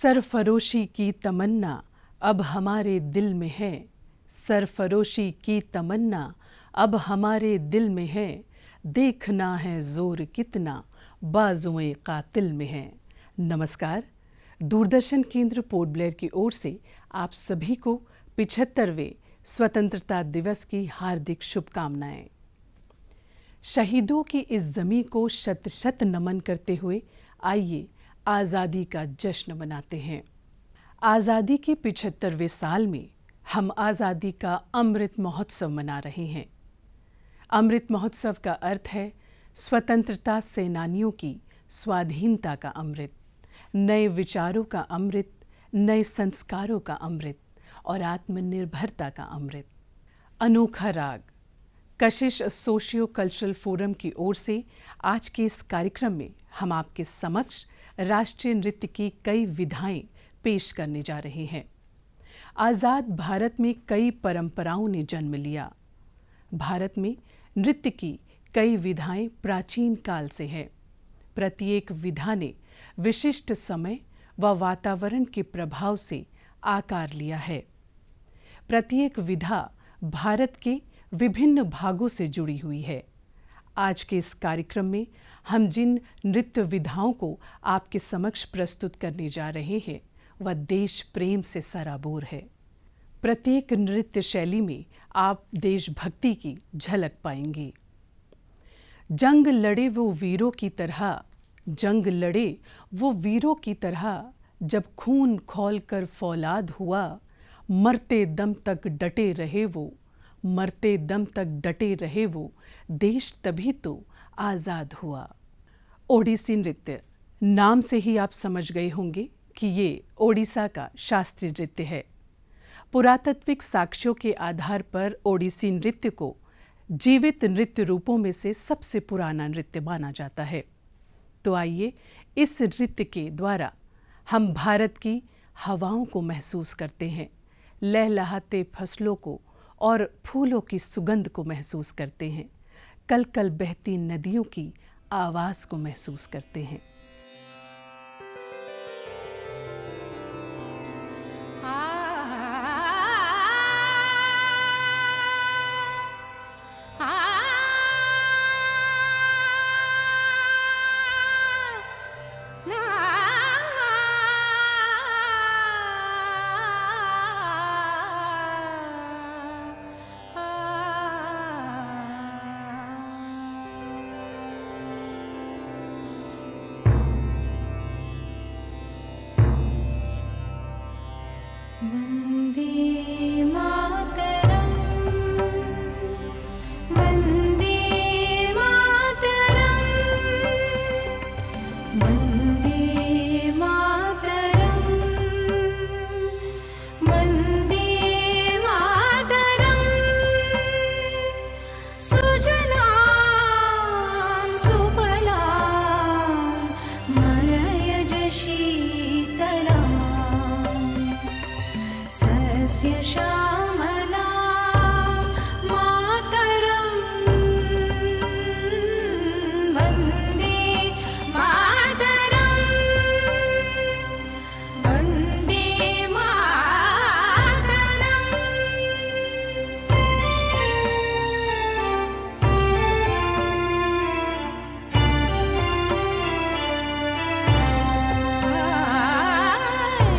सरफरोशी की तमन्ना अब हमारे दिल में है, सरफरोशी की तमन्ना अब हमारे दिल में है, देखना है जोर कितना बाजुएं कातिल में है। नमस्कार, दूरदर्शन केंद्र पोर्ट ब्लेयर की ओर से आप सभी को 75वें स्वतंत्रता दिवस की हार्दिक शुभकामनाएं। शहीदों की इस ज़मीं को शत शत नमन करते हुए आइए आज़ादी का जश्न मनाते हैं। आज़ादी के 75वें साल में हम आज़ादी का अमृत महोत्सव मना रहे हैं। अमृत महोत्सव का अर्थ है स्वतंत्रता सेनानियों की स्वाधीनता का अमृत, नए विचारों का अमृत, नए संस्कारों का अमृत और आत्मनिर्भरता का अमृत। अनोखा राग कशिश सोशियो कल्चरल फोरम की ओर से आज के इस कार्यक्रम में हम आपके समक्ष राष्ट्रीय नृत्य की कई विधाएं पेश करने जा रहे हैं। आज़ाद भारत में कई परंपराओं ने जन्म लिया। भारत में नृत्य की कई विधाएं प्राचीन काल से है। प्रत्येक विधा ने विशिष्ट समय व वातावरण के प्रभाव से आकार लिया है। प्रत्येक विधा भारत के विभिन्न भागों से जुड़ी हुई है। आज के इस कार्यक्रम में हम जिन नृत्य विधाओं को आपके समक्ष प्रस्तुत करने जा रहे हैं वह देश प्रेम से सराबोर है। प्रत्येक नृत्य शैली में आप देशभक्ति की झलक पाएंगे। जंग लड़े वो वीरों की तरह, जंग लड़े वो वीरों की तरह, जब खून खौलकर फौलाद हुआ, मरते दम तक डटे रहे वो, मरते दम तक डटे रहे वो, देश तभी तो आज़ाद हुआ। ओडिसी नृत्य, नाम से ही आप समझ गए होंगे कि ये ओडिशा का शास्त्रीय नृत्य है। पुरातात्विक साक्ष्यों के आधार पर ओडिसी नृत्य को जीवित नृत्य रूपों में से सबसे पुराना नृत्य माना जाता है। तो आइए इस नृत्य के द्वारा हम भारत की हवाओं को महसूस करते हैं, लहलहाते फसलों को और फूलों की सुगंध को महसूस करते हैं, कल कल बहती नदियों की आवाज़ को महसूस करते हैं।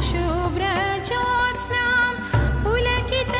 शुभ्र ज्योत्स्नां पुलकित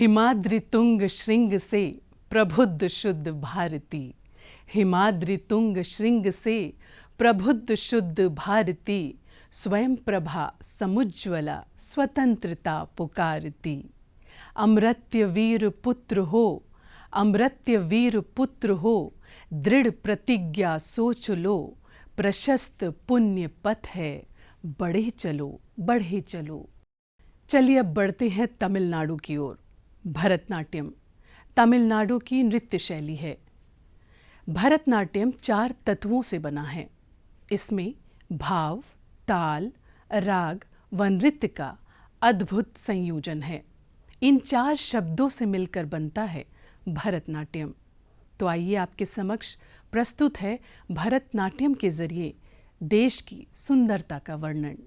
हिमाद्रि तुंग श्रृंग से प्रबुद्ध शुद्ध भारती, हिमाद्रि तुंग श्रृंग से प्रबुद्ध शुद्ध भारती, स्वयं प्रभा समुज्ज्वला स्वतंत्रता पुकारती। अमृत्य वीर पुत्र हो, अमृत्य वीर पुत्र हो, दृढ़ प्रतिज्ञा सोच लो, प्रशस्त पुण्य पथ है, बढ़े चलो बढ़े चलो। चलिए अब बढ़ते हैं तमिलनाडु की ओर। भरतनाट्यम तमिलनाडु की नृत्य शैली है। भरतनाट्यम 4 तत्वों से बना है। इसमें भाव, ताल, राग व नृत्य का अद्भुत संयोजन है। इन 4 शब्दों से मिलकर बनता है भरतनाट्यम। तो आइए आपके समक्ष प्रस्तुत है भरतनाट्यम के जरिए देश की सुंदरता का वर्णन।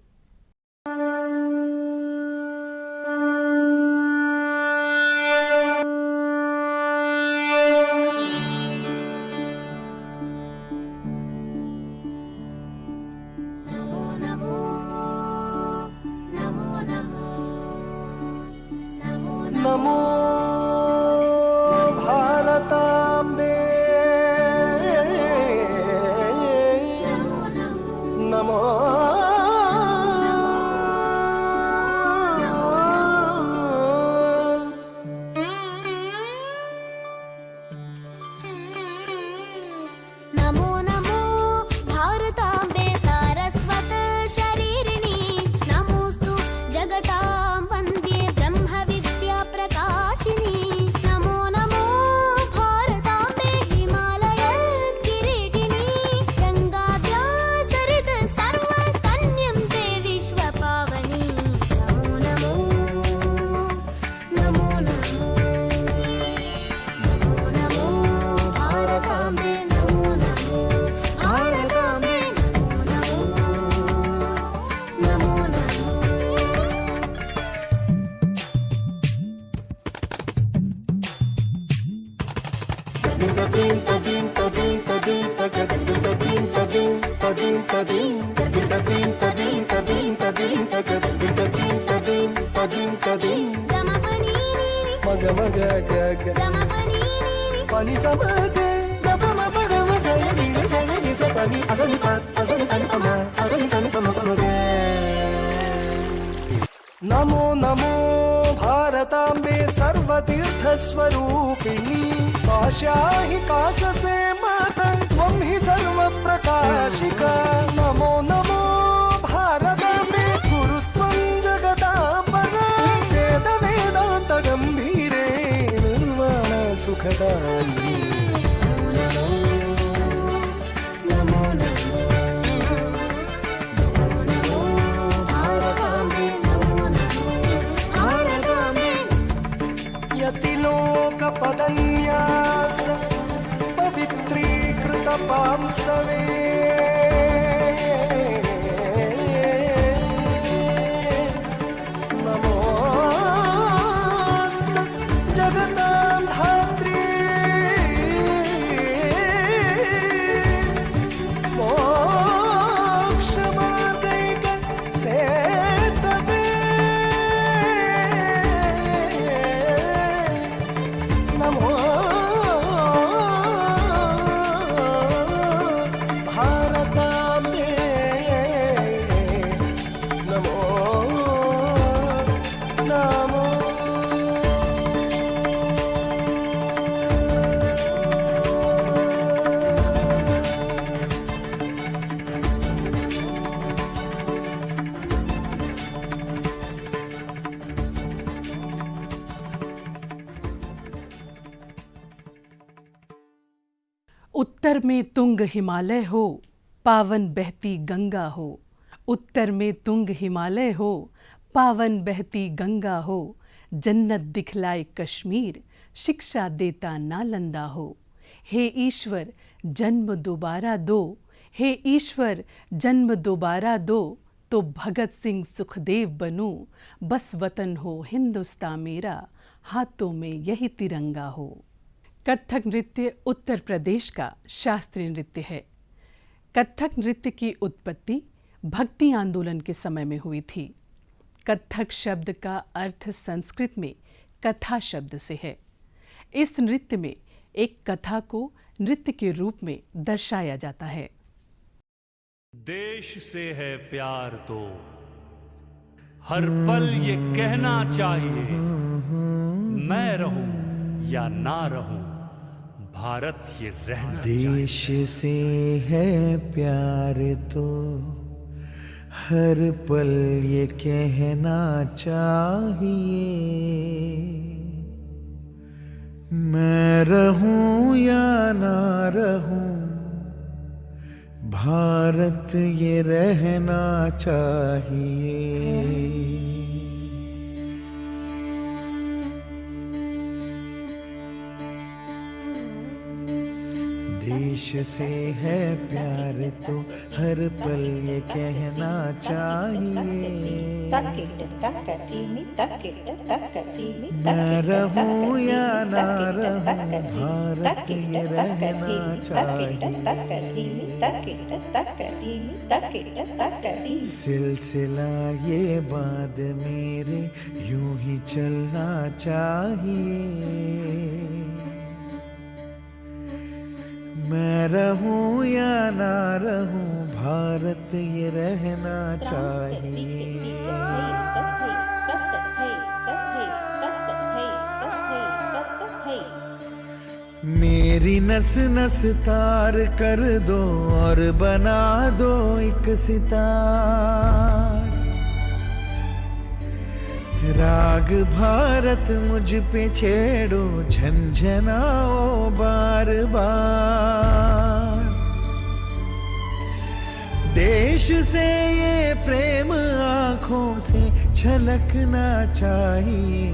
नमो भारताम्बे, नमो नमो नमो भारताम्बे सारस्वत शरीरिणी, नमोस्तु जगतां वन्द्ये ब्रह्म विद्या प्रकाशिनी। नमो नमो भारताम्बे हिमालय किरीटिनी, गंगाद्या सरित सर्वस्तन्यं ते विश्वपावनी। नमो नमो नमो नमो नमो नमो भारताम्बे, नमो नमो भारताम्बे, नमो नमो नमो नमो। नमो नमो भारताम्बे सर्वतीर्थस्वरूपिणी, काशाहि काश से माता त्वं हि सर्वप्रकाशिका। नमो नमो भारताम्बे गुरुस्त्वं जगदाम्बरा, वेद वेदान्त गम्भीरे निर्वाण सुखदायिनी। नमो नमो नमो नमो भारताम्बे, नमो नमो भारताम्बे। यतिलोकपदन्यास पवित्रीकृत पांसवे, नमोऽस्तु जगतां धात्री, मोक्षमार्गैक सेतवे। नमो भारताम्बे, नमो नमो। उत्तर में तुंग हिमालय हो, पावन बहती गंगा हो। उत्तर में तुंग हिमालय हो, पावन बहती गंगा हो। जन्नत दिखलाए कश्मीर, शिक्षा देता नालंदा हो। हे ईश्वर जन्म दोबारा दो, हे ईश्वर जन्म दोबारा दो, तो भगत सिंह सुखदेव बनूं। बस वतन हो हिंदुस्तान मेरा, हाथों में यही तिरंगा हो। कत्थक नृत्य उत्तर प्रदेश का शास्त्रीय नृत्य है। कत्थक नृत्य की उत्पत्ति भक्ति आंदोलन के समय में हुई थी। कत्थक शब्द का अर्थ संस्कृत में कथा शब्द से है। इस नृत्य में एक कथा को नृत्य के रूप में दर्शाया जाता है। देश से है प्यार तो हर पल ये कहना चाहिए, मैं रहूं या ना रहूं, भारत ये रहना चाहिए। देश से है प्यार तो हर पल ये कहना चाहिए, मैं रहूं या ना रहूं, भारत ये रहना चाहिए। देश से है प्यार तो हर पल ये कहना चाहिए, मैं रहूं या ना रहूं, भारत ये रहना चाहिए। सिलसिला ये बाद मेरे यूं ही चलना चाहिए, मैं रहूं या ना रहूं, भारत ये रहना चाहिए। मेरी नस नस तार कर दो और बना दो एक सितार, राग भारत मुझ पे छेड़ो, झंझनाओ बार बार। देश से ये प्रेम आंखों से छलकना चाहिए,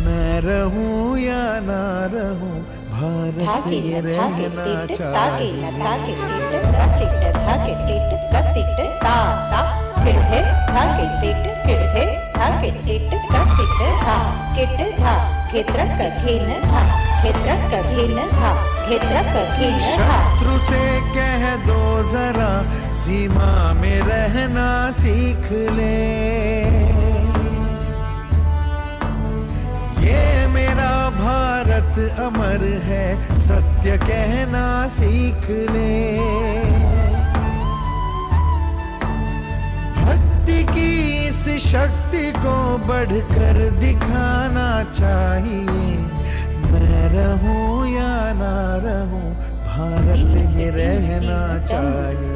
मैं रहूं या ना रहूं, भारत ये रहना चाहिए। शत्रु से कह दो जरा सीमा में रहना सीख ले, ये मेरा भारत अमर है, सत्य कहना सीख ले। भक्ति की इस शक्ति को बढ़कर दिखाना चाहिए, मैं रहूं या ना रहूं, भारत ये रहना चाहिए।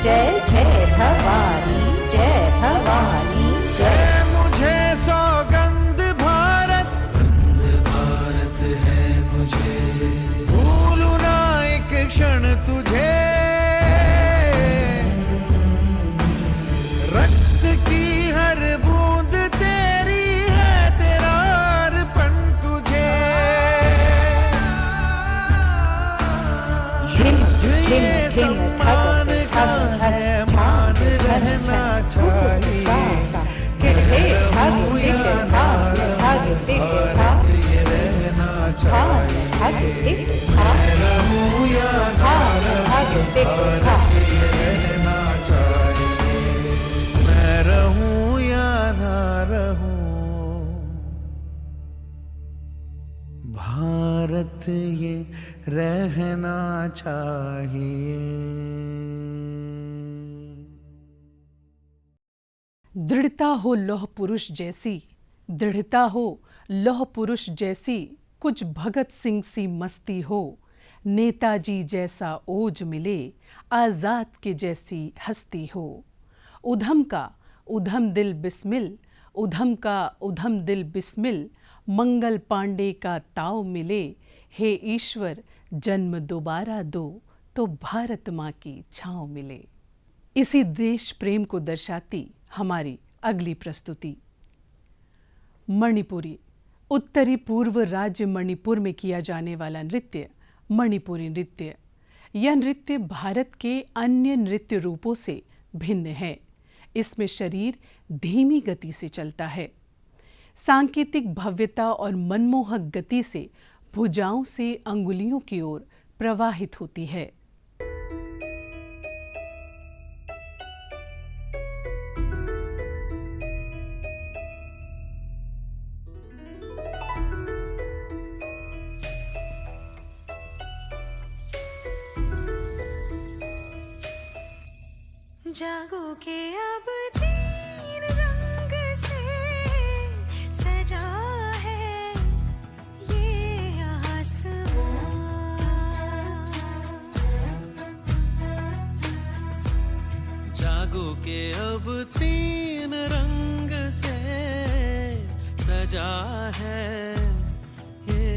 जय जय भवानी, जय भवानी, जय मुझे सौगंध भारत, भारत है मुझे, भूलू ना एक क्षण तुझे, रक्त की हर बूंद तेरी है, तेरा अर्पण तुझे। युद्ध ये सम्मान का है, मान रहना चाहिए, मैं रहूं या ना रहूं, भारत ये रहना चाहिए, मैं रहूं या ना रहूं, भारत ये रहना चाहिए, मैं रहूं या ना रहूं, भारत ये रहना चाहिए। दृढ़ता हो लौह पुरुष जैसी, दृढ़ता हो लौह पुरुष जैसी, कुछ भगत सिंह सी मस्ती हो, नेताजी जैसा ओज मिले, आजाद के जैसी हस्ती हो। उधम का उधम दिल बिस्मिल, उधम का उधम दिल बिस्मिल, मंगल पांडे का ताव मिले, हे ईश्वर जन्म दोबारा दो, तो भारत माँ की छाँव मिले। इसी देश प्रेम को दर्शाती हमारी अगली प्रस्तुति मणिपुरी। उत्तरी पूर्व राज्य मणिपुर में किया जाने वाला नृत्य मणिपुरी नृत्य। यह नृत्य भारत के अन्य नृत्य रूपों से भिन्न है। इसमें शरीर धीमी गति से चलता है। सांकेतिक भव्यता और मनमोहक गति से भुजाओं से अंगुलियों की ओर प्रवाहित होती है। जागो के अब तीन रंग से सजा है ये आसमां। जागो के अब तीन रंग से सजा है ये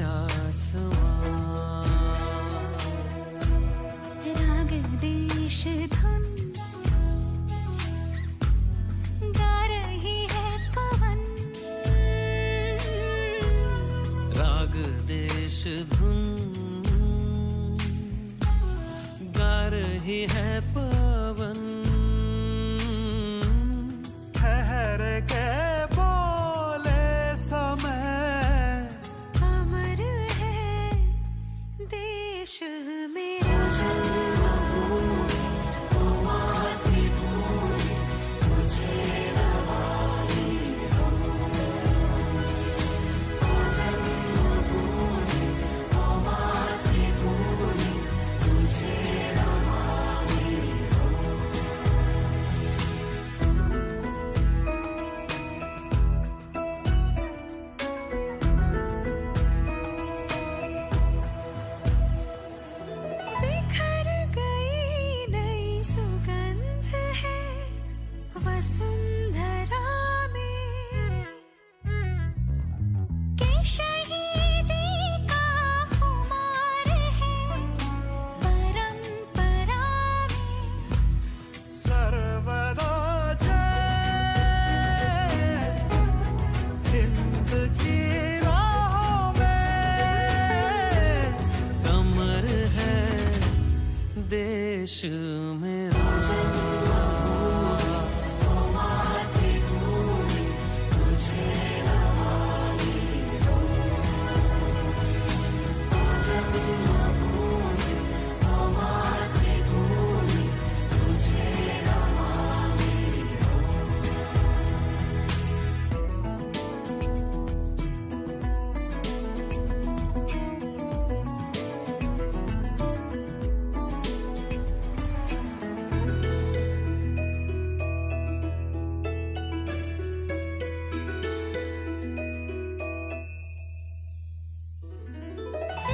आसमां। राग देश धुन गा रही है पवन। राग देश धुन गा रही है पवन। ठहर के बोले समय अमर है देश मेरा। बिखर गई नई सुगंध है वसुंधरा में के शहीदी का खुमार है परंपरा में। सर्वदा जय हिंद की राहों में कमर है देश मेरा।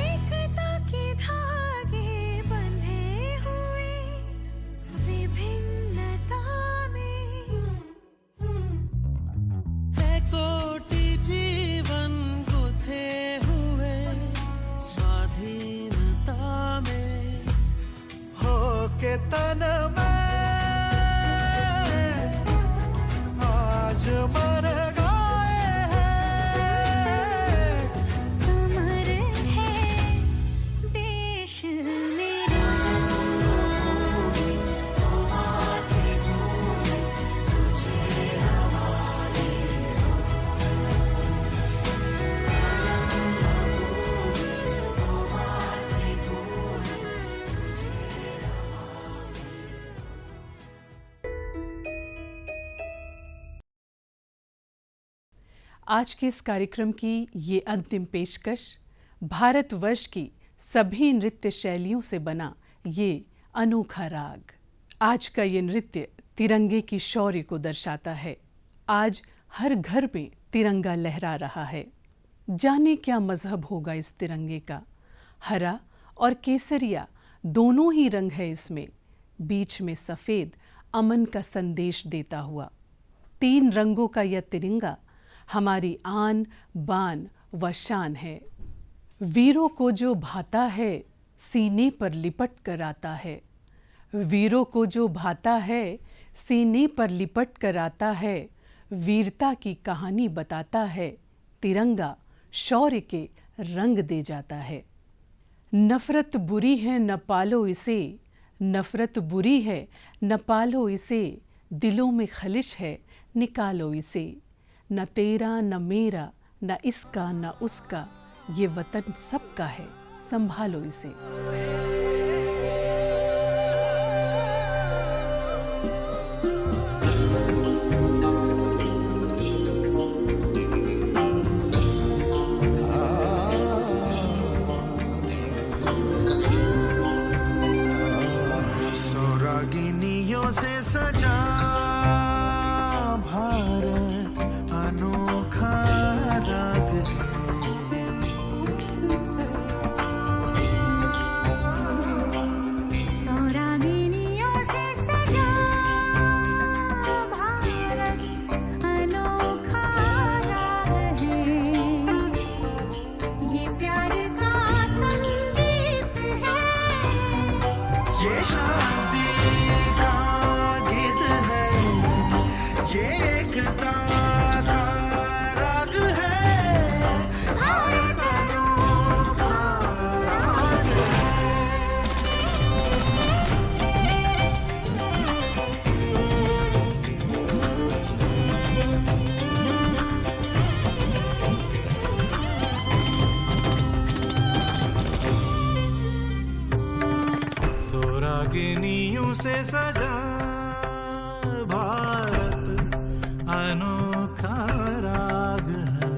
एकता के धागे बंधे हुए विभिन्नता में। है कोटि जीवन गुथे हुए स्वाधीनता में। हो के तन में आज मर गए हैं। अमर है देश मेरा। आज के इस कार्यक्रम की ये अंतिम पेशकश भारतवर्ष की सभी नृत्य शैलियों से बना ये अनोखा राग। आज का ये नृत्य तिरंगे की शौर्य को दर्शाता है। आज हर घर में तिरंगा लहरा रहा है। जाने क्या मजहब होगा इस तिरंगे का। हरा और केसरिया दोनों ही रंग है इसमें। बीच में सफ़ेद अमन का संदेश देता हुआ। तीन रंगों का यह तिरंगा हमारी आन बान व शान है। वीरों को जो भाता है सीने पर लिपट कर आता है। वीरों को जो भाता है सीने पर लिपट कर आता है। वीरता की कहानी बताता है। तिरंगा शौर्य के रंग दे जाता है। नफरत बुरी है न पालो इसे। नफरत बुरी है न पालो इसे। दिलों में खलिश है निकालो इसे। न तेरा न मेरा न इसका न उसका। ये वतन सबका है संभालो इसे। सौरागिनियों से सजा भारत अनोखा राग है। सौरागिनियों से सजा भारत अनोखा राग है। ये प्यार का संगीत है। ये शादी का गीत है, ये एकता का राग है। भारत अनोखा राग है। सौरागिनियों से सजा भारत अनोखा राग है।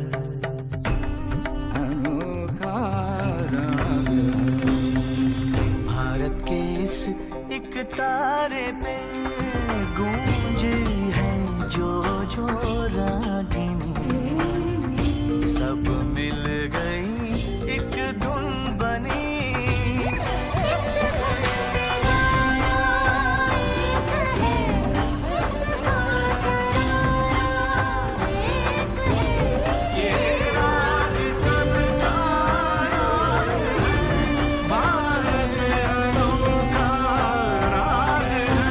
अनोखा राग है। भारत के इस एक तारे पे गूंज है जो जो रागिनी। सब मिल गई एक धुन बनी। इस धुन मेरा एक है। इस धुन तेरा एक है। ये राग सबका राग है। भारत अनोखा राग है।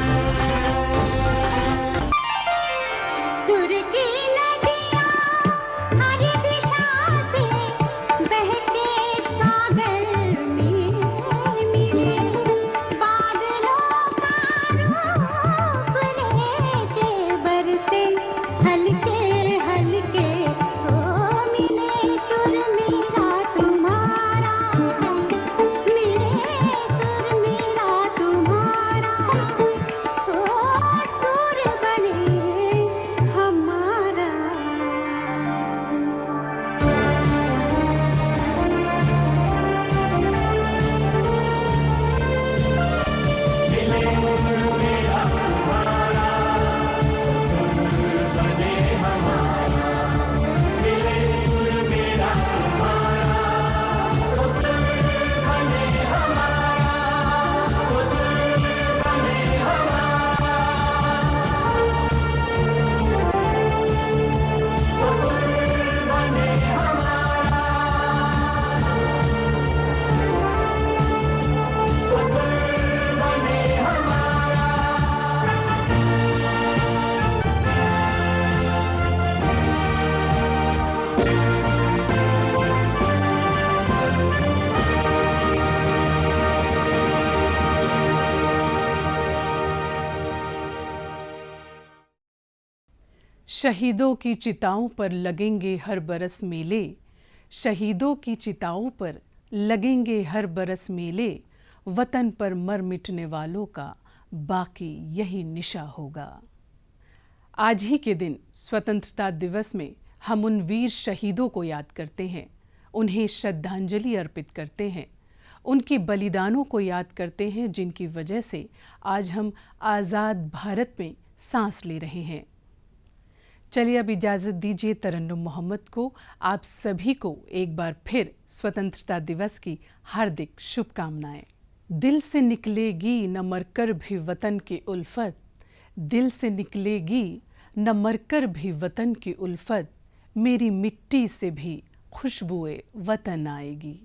सुर की नदियाँ हर दिशा से बहके सागर में मिले। बादलों का रूप लेके बरसे हल्के हल्के ओ मिले। सुर मेरा तुम्हारा मिले। सुर मेरा तुम्हारा ओ सुर बने हमारा। शहीदों की चिताओं पर लगेंगे हर बरस मेले। शहीदों की चिताओं पर लगेंगे हर बरस मेले। वतन पर मर मिटने वालों का बाकी यही निशा होगा। आज ही के दिन स्वतंत्रता दिवस में हम उन वीर शहीदों को याद करते हैं, उन्हें श्रद्धांजलि अर्पित करते हैं, उनके बलिदानों को याद करते हैं जिनकी वजह से आज हम आज़ाद भारत में सांस ले रहे हैं। चलिए अब इजाज़त दीजिए तरन्नुम मोहम्मद को आप सभी को एक बार फिर स्वतंत्रता दिवस की हार्दिक शुभकामनाएं। दिल से निकलेगी न मरकर भी वतन की उल्फत। दिल से निकलेगी न मरकर भी वतन की उल्फत। मेरी मिट्टी से भी खुशबुए वतन आएगी।